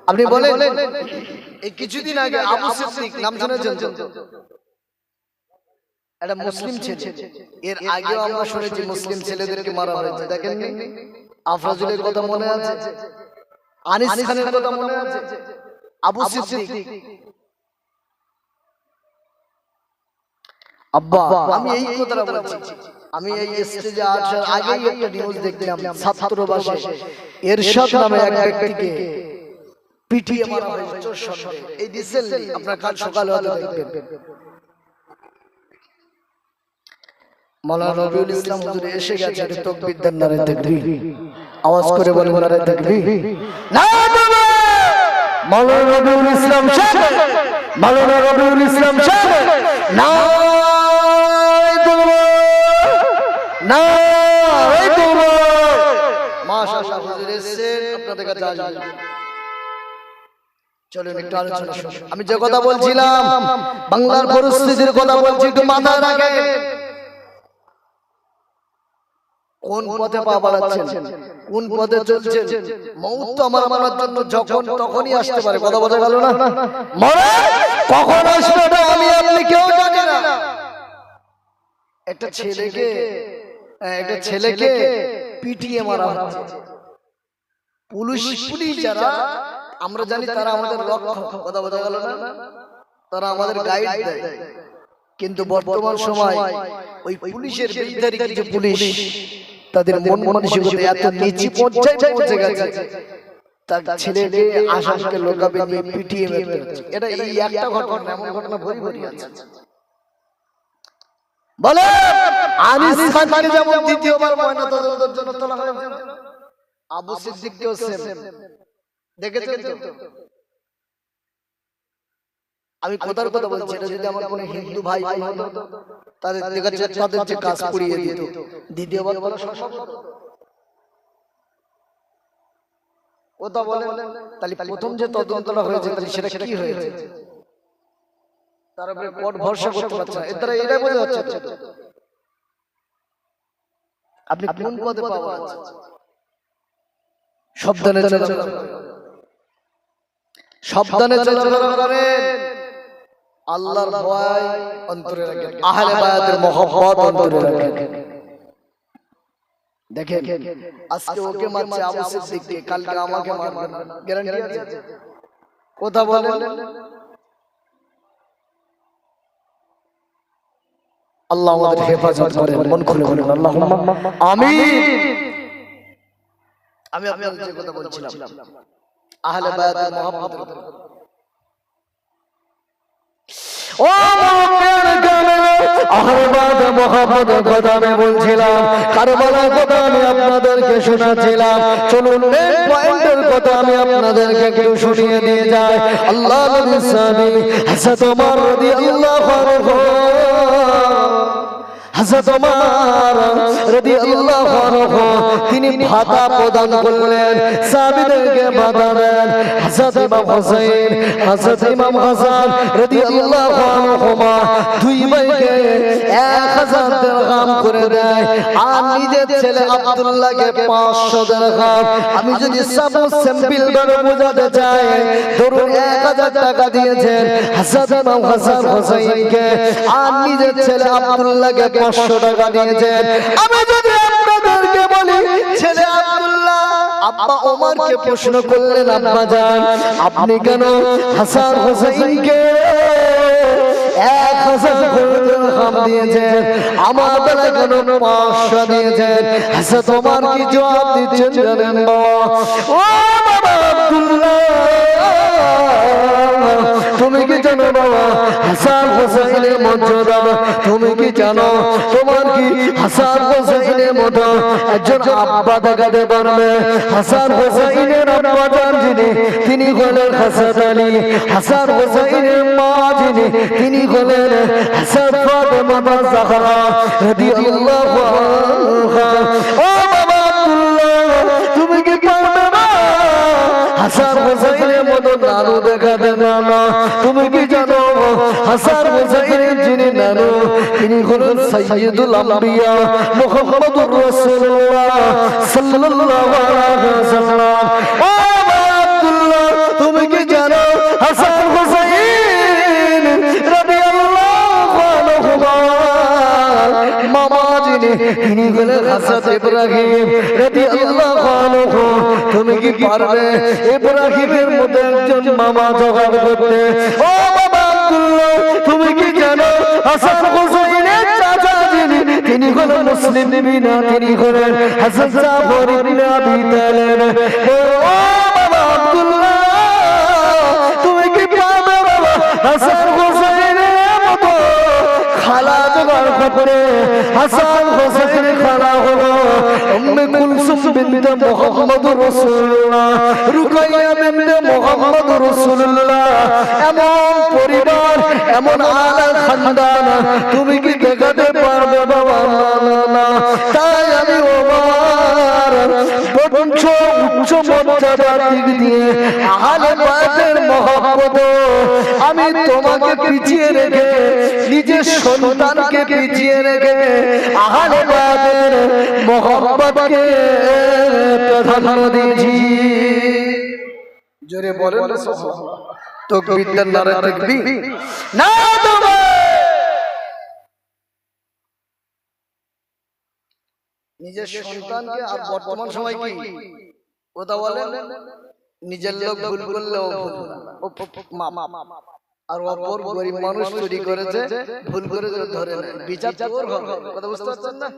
আপনি বলেন এই কিছুদিন আগে আবু সিদ্দিক নাম শুনেছেন? একটা মুসলিম ছেলে, এর আগেও আমরা শুনেছি মুসলিম ছেলেদেরকে মারা হয়েছে, দেখেন আফরাজুলের কথা মনে আছে, আনিস খানের কথা মনে আছে, আবু সিদ্দিক। আব্বা আমি এই কথাটা বলছি, আমি এই স্টেজে আসার আগেই একটা নিউজ দেখলাম, ছাত্রবাসে এরশাদ নামে এক ব্যক্তিকে পিটিয়ে মারা হয়েছে চোর সন্দেহে। এই রিসেন্টলি আপনারা কাল সকালে হয়তো দেখবেন। মাওলানা রবিউল ইসলাম হুজুর এসে গেছে, তাকবীর দেন, নারে তাকবীর, আওয়াজ করে বলেন নারে তাকবীর, নারে তাকবীর। মাওলানা রবিউল ইসলাম সাহেব, মাওলানা রবিউল ইসলাম সাহেব, নারে তাকবীর, নারে তাকবীর। মাশাআল্লাহ হুজুর এসেছেন, আপনাদের কাছে আসবেন। চলুন একটু আলোচনা শুনি। আমি যে কথা বলছিলাম, বাংলার পরিস্থিতির কথা বলছি, একটু মাথায় রাখেন। কোন পথে পা বাড়াচ্ছেন, কোন পথে চলছেন? মউত তো আমার আপনার জন্য যখন তখনই আসতে পারে, কথা বোঝা গেল না? মরে কখন আসবে এটা আমি আপনি কেউ জানি না। একটা ছেলেকে পিটিয়ে মারা হচ্ছে। পুলিশ যারা আমরা জানি তারা আমাদের রক্ষক, কথা বোঝা গেল না? তারা আমাদের গাইড দেয়, কিন্তু বর্তমান সময় ওই পুলিশের বিরুদ্ধে কিছু পুলিশ তাদের মন মানসিকতা এত নিচু পর্যায়ে পৌঁছে গেছে, তার ছেলেকে আসামিকে লোকাবে নিয়ে পিটিয়ে মেরে হচ্ছে। এটা এই একটা ঘটনা, এমন ঘটনা ভরি ভরি আছে। বলে আনিস খানকে যেমন দ্বিতীয়বার ময়নাতদন্তের জন্য তোলা হয়েছে, আবু সিদ্দিককেও সেম। দেখেছেন তো? আমি কথার কথা বলছি, এটা যদি আমার কোনো হিন্দু ভাই হতো তাদের যে কাজ পুড়িয়ে দিত, দ্বিতীয়বার বলা সম্ভব? কথা বলে তাহলে প্রথম যে তদন্তটা হয়েছে তাহলে সেটা কি হয়েছে? তার উপরে কোর্ট ভরসা করতে পারছে না, এর দ্বারা এটাই বোঝা যাচ্ছে আপনি কোন পদে পাওয়া আছে। সাবধানে চলাফেরা করেন, আল্লাহর ভয় অন্তরে রাখেন, আহলে বায়াতের মহব্বত অন্তরে রাখেন। দেখেন আজকে ওকে মারছে আবু সিদ্দিককে, কালকে আমাকে মারবে, গ্যারান্টি আছে? কথা বলেন। আল্লাহ আমাদের হেফাজত করেন, মন খুলে বলেন আল্লাহুম্মা আমিন। আমি আপনাদের যে কথা বলছিলাম আহলে বায়াতের মহব্বতের কথা, ও আহলে বায়াতের মহব্বতের কথা আমি বলছিলাম, কারবালার কথা আমি আপনাদেরকে শোনাচ্ছিলাম। চলুন মেন পয়েন্টের কথা আমি আপনাদেরকে একটু শুনিয়ে দিয়ে যাই। আল্লাহ নবী সাহাবী হযরত ওমর রাদিয়াল্লাহু আনহু, হযরত ওমর রাদিয়াল্লাহু আনহু তিনি ভাতা প্রদান করলেন, সাহাবীদেরকে ভাতা দেন। হযরত ইমাম হুসাইন, হযরত ইমাম হাসান রাদিয়াল্লাহু আনহুমা দুই ভাইকে 1000 দিরহাম করে দেয়, আর নিজের ছেলে আব্দুল্লাহকে 500 দিরহাম। আমি যদি সিম্পল ভাবে বোঝাতে চাই, ধরুন 1000 টাকা দিয়েছেন হযরত ইমাম হাসান হুসাইনকে, আর নিজের ছেলে আব্দুল্লাহকে 500 টাকা দিয়েছেন। আমি যদি আপনাদেরকে বলি ছেলে আব্দুল্লাহ আব্বা ওমরকে প্রশ্ন করলেন, আব্বা জান আপনি কেন হাসান হুসাইনকে 1000 দিরহাম দিয়েছেন, আমার বেলা কেন 500 দিয়েছেন? হযরত ওমর কি জবাব দিচ্ছেন জানেন? ও বাবা আব্দুল্লাহ, তুমি কি জানো বাবা হাসান হুসাইনের মর্যাদা? তুমি কি জানো তোমার কি হাসান হুসাইনের মতো একজন আব্বা দেখাতে পারবে? হাসান হুসাইনের আব্বা জান যিনি, তিনি হলেন হাসান আলী। হাসান হুসাইনের মা যিনি, তিনি হলেন হাসান ফাতেমা জাহরা রাদিয়াল্লাহু আনহা। ও বাবা আব্দুল্লাহ, তুমি কি পারবে না হাসান হুসাইনের মতো নানু দেখাতে? না, তুমি কি জানো হাসান হুসাইনের যিনি নানু, তিনি হলেন সাইয়্যিদুল আম্বিয়া মুহাম্মদুর রাসূলুল্লাহ সাল্লাল্লাহু আলাইহি ওয়াসাল্লাম। ও আব্দুল্লাহ, তুমি হযরত ইব্রাহিম রাদিয়াল্লাহু আনহু তুমি কি পারবে ইব্রাহিমের মতো একজন মামা জোগাড় করতে? ও বাবা আব্দুল্লাহ তুমি কি জানো হাসান হুসাইনের চাচা যিনি তিনি হলেন মুসলিম বিনা তিনি হলেন হযরত জাফর ইবনে আবি তালেব। ও বাবা আব্দুল্লাহ তুমি কি পারবে বাবা হাসান হুসাইনের মতো খালা জোগাড় করতে? হাসান হুসাইনের খালা হলো উম্মে কুলসুম বিনতে মুহাম্মদুর রাসূলুল্লাহ, রুকাইয়া বিনতে মুহাম্মদুর রাসূলুল্লাহ। এমন পরিবার, এমন আলা খানদান তুমি কি দেখাতে পারবে বাবা? না, তাই আমি ওমর বঞ্চ উচ্চ মর্যাদার দিক দিয়ে আহলে বায়তের মহব্বত আমি তোমাকে পিছিয়ে রেখে নিজের সন্তানকে পিছিয়ে রেখে আহলে বায়তের মহব্বতকে প্রাধান্য দিয়েছি। জোরে বলেন না সুবহানাল্লাহ। তাকবীর দেন, নারে তাকবীর, নারে তাকবীর। নিজের সন্তানকে আর বর্তমান সময় কি কথা বলেন, নিজের লোক ভুল করলেও আর অপর গরিব মানুষ চুরি করেছে ভুল করে ধরে বিচার ওর হবে। কথা বুঝতে পারছেন না?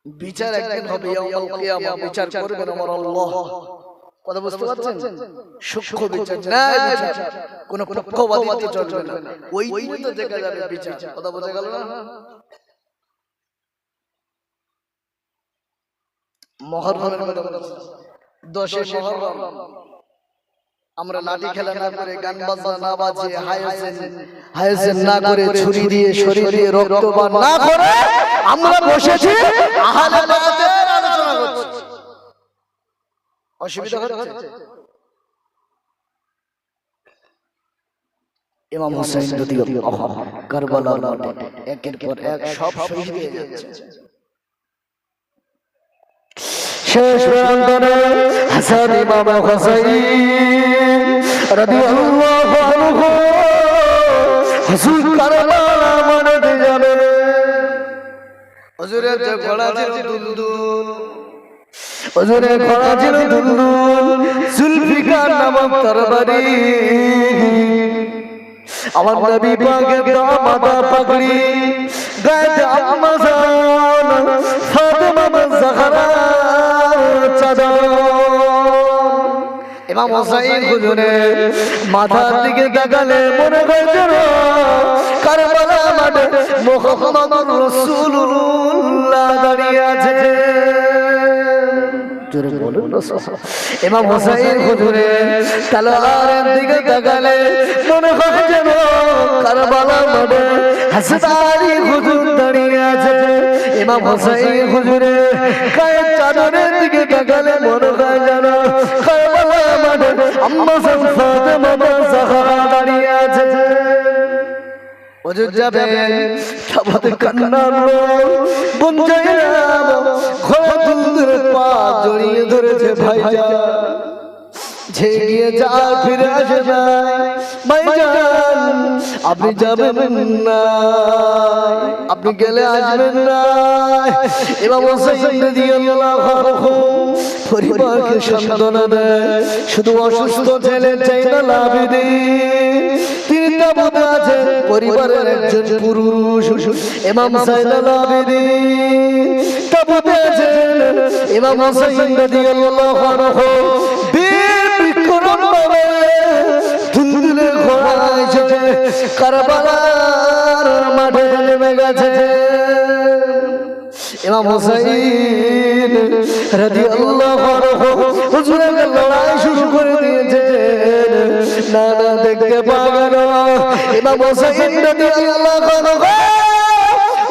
বিচার একদিন হবে, ইয়াউমুল কিয়ামah বিচার করবেন আমার আল্লাহ। কথা বুঝতে পারছেন? সূক্ষ্ম বিচার, ন্যায় বিচার, কোন পক্ষপাতিত্ব চলবে না। ওই দিনই তো দেখা যাবে বিচার। কথা বোঝা গেল না? মুহররমের কথা বলছি, 10 মুহররম আমরা লাঠি খেলা না করে, গান বাজনা না বাজিয়ে, হায়াসেন না করে, ছুরি দিয়ে শরীর দিয়ে রক্তপাত না করে আমরা বসেছি আহলে বায়তের আলোচনা করছি। অসুবিধা হচ্ছে? ইমাম হুসাইন রাদিয়াল্লাহু আনহু কারবালার মাঠে একের পর এক সব শহীদ হয়ে যাচ্ছে। শেষ প্রান্তরে হাসান ইমাম হুসাইন রাদিয়াল্লাহু আনহু হুজুর কারবালার মাঠে যাবেন। হুজুরের যে ঘোড়া ছিল দুলদুল, হুজুরের ঘোড়া ছিল দুলদুল, জুলফিকার নামক তরবারি। আমার নবী পাকের মাথা পাগড়ি, গায়ে আম্মাজান ফাতেমা জাহরা চাদর। ইমাম হুসাইন হুজুরের মাথার দিকে তাকালে মনে হয় যেন কারবালা মাঠে মুহাম্মদুর রাসূলুল্লাহ দাঁড়িয়ে আছে। জোরে বলুন না সুবহানাল্লাহ। ইমাম হুসাইন হুজুরের তলোয়ারের দিকে তাকালে মনে হয় যেন কারবালা মাঠে হযরত আলী হুজুর দাঁড়িয়ে আছে। ইমাম হুসাইন হুজুরের গায়ের চাদরের দিকে তাকালে মনে হয় যেন কারবালা মাঠে আম্মা ফাতেমা জাহরা দাঁড়িয়ে আছে। হুজুর যাবেন, তাবতে কান্নার বোন যাইরাম ঘোড়া দুলদুলের পা জড়িয়ে ধরেছে। ভাইজান যে গিয়ে যা ফিরে আসে না, ভাইজান আপনি যাবেন না, আপনি গেলে আসবেন না। ইমাম হুসাইন রাদিয়াল্লাহু আনহু পরিবারকে সান্ত্বনা দেয়, শুধু অসুস্থ ছেলে জাইনাল আবেদিন তিনি তাবুতে আছেন, পরিবারের একজন পুরুষ ইমাম জাইনাল আবেদিন তাবুতে আছেন। ইমাম হুসাইন রাদিয়াল্লাহু আনহু বীর বিক্রম ভাবে দুলদুলের ঘোড়ায় চড়ে কারবালার মাঠে নেমে গেছে। ইমাম হুসাইন রাদিয়াল্লাহু আনহু হুজুরের লড়াই শুরু করে দিয়েছেন। না না দেখতে পাবে না। ইমাম হুসাইন রাদিয়াল্লাহু আনহু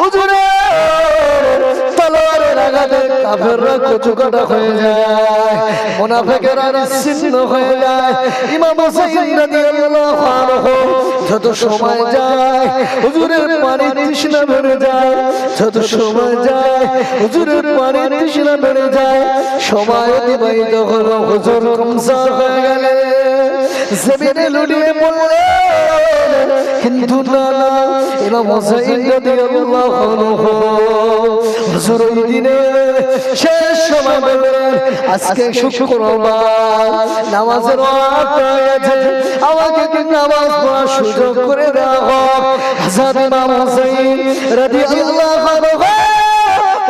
হুজুরের তলোয়ারের আঘাতে কাফেররা কচুকাটা হয়ে যায়, মুনাফিকেরা নিশ্চিহ্ন হয়ে যায়। ইমাম হুসাইন রাদিয়াল্লাহু আনহু যত সময় যায় হুজুরের পানির তৃষ্ণা বেড়ে যায়, যত সময় যায় হুজুরের পানির তৃষ্ণা বেড়ে যায়। সময় অতিবাহিত হলো, হুজুর কমসার হয়ে গেলেন, জমিনে লুটিয়ে পড়লেন। কিন্তু না না, ইমাম হোসেন রাদিয়াল্লাহু আনহু হুজুর ওই দিনে শেষ সময় বললেন, আজকে শুক্রবার, নামাজের ওয়াক্ত হয়েছে, আমাকে কি নামাজ পড়ার সুযোগ করে দেওয়া হোক। হযরত ইমাম হোসেন রাদিয়াল্লাহু আনহু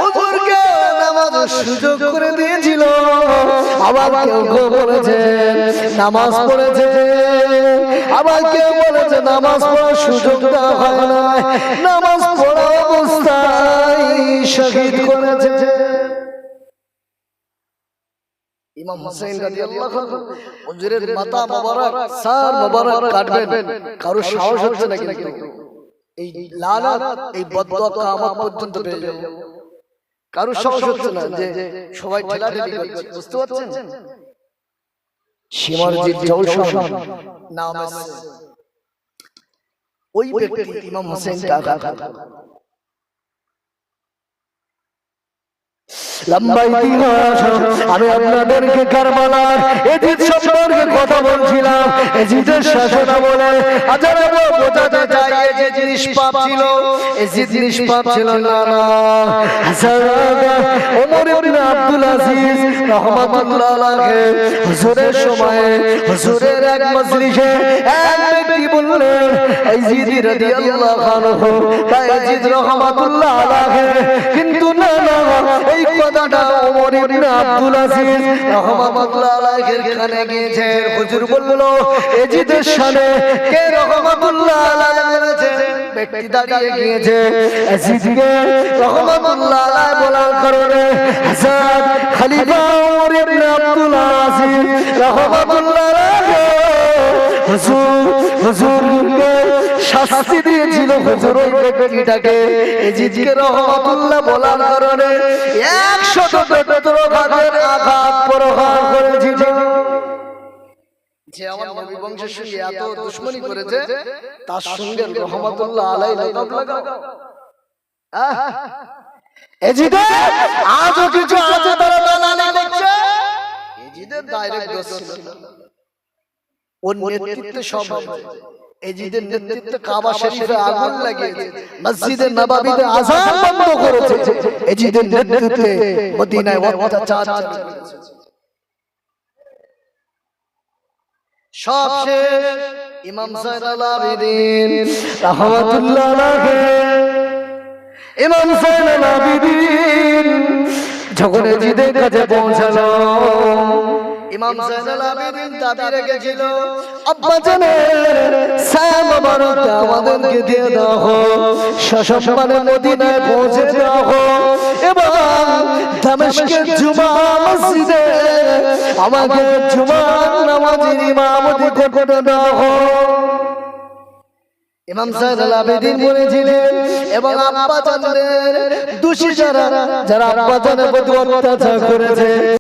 হুজুরকে নামাজের সুযোগ করে দিয়েছিল। আবার কেউ বলেছে নামাজ পড়েছে, আবার কেউ বলেছে নামাজ পড়ার সুযোগ দেওয়া হয় না, নামাজ পড়া অবস্থায় শহীদ করেছে। ইমাম হোসেন রাদিয়াল্লাহু আনহু হুজুরের মাথা মোবারক, সার মোবারক কাটবেন, কারো সাহস হচ্ছে না, কিন্তু এই লানত, এই বদদুয়া কিয়ামত পর্যন্ত পেয়ে যাবে। কারো সাহস হচ্ছে না, যে সবাই ঠেলাঠেলি করছে, বুঝতে পারছেন? সিমরজিৎ জৌশন নাম আছে, ওই ব্যক্তি ইমাম হোসেন কাকা। লম্বা ইতিহাস, আমি আপনাদেরকে কারবালার এজিদ সম্পর্কে কথা বলছিলাম। এজিদের শাসনামলে হাজারো বোঝাতে চাই এজিদ নিষ্পাপ ছিল, এজিদ নিষ্পাপ ছিল না। ওমর ইবনে আব্দুল আজিজ রাহমাতুল্লাহ আলাইহি হুজুরের সময়ে হুজুরের এক মজলিসে এক ব্যক্তি বললেন, এজিদ রাদিয়াল্লাহু আনহু বা এজিদ রাহমাতুল্লাহ আলাইহি, কিন্তু না না, এই কথাটা ওমর ইবনে আব্দুল আজিজ রাহমাতুল্লাহ আলাইহির কানে গিয়েছে। হুজুর বলল, এজিদের শানে কে রাহমাতুল্লাহ আলাইহি বলেছে? ব্যক্তি দাঁড়িয়ে গিয়েছে, এজিদকে রাহমাতুল্লাহ আলাইহি বলার কারণে হযরত খলিফা ওমর ইবনে আব্দুল আজিজ রাহমাতুল্লাহ আলাইহি হুজুরকে শাস্তি দিয়েছিল। হুজুর ওই ব্যক্তিটাকে এজিদকে রাহমাতুল্লাহ বলার কারণে 100 আঘাত প্রহার করেছিল। যে আমার নবী বংশের সঙ্গে এত দুশমনি করেছে, তার সঙ্গে রাহমাতুল্লাহ আলাইহি লাগাব লাগাও। এজিদের আজও কিছু আছে তারা দালালি করছে। এজিদের ডাইরেক্ট দোষ ছিল না, ওর নেতৃত্বে সব হয়েছে। এজিদের নেতৃত্বে কাবা শরীফে আগুন লাগিয়েছে, মসজিদে নববীতে আযান বন্ধ করেছে। এজিদের নেতৃত্বে মদিনায় অত্যাচার চালিয়েছে। সব শেষ, ইমাম যায়নুল আবেদিন রাহমাতুল্লাহ আলাইহি, ইমাম যায়নুল আবেদিন যখন এজিদের কাছে পৌঁছালো, ইমাম যায়নুল আবেদিন দাবি রেখেছিল, আব্বা জানের সাম মোবারক আমাদেরকে দিয়ে দাও, সসম্মানে মদিনায় পৌঁছে দাও এবং দামেস্কের জুমা মসজিদে আমাকে জুমার নামাজের ইমামতি করতে দাও। ইমাম যায়নুল আবেদিন বলেছিলেন, এবং আব্বা জানের দোষী যারা আব্বা জানের প্রতি অত্যাচার করেছে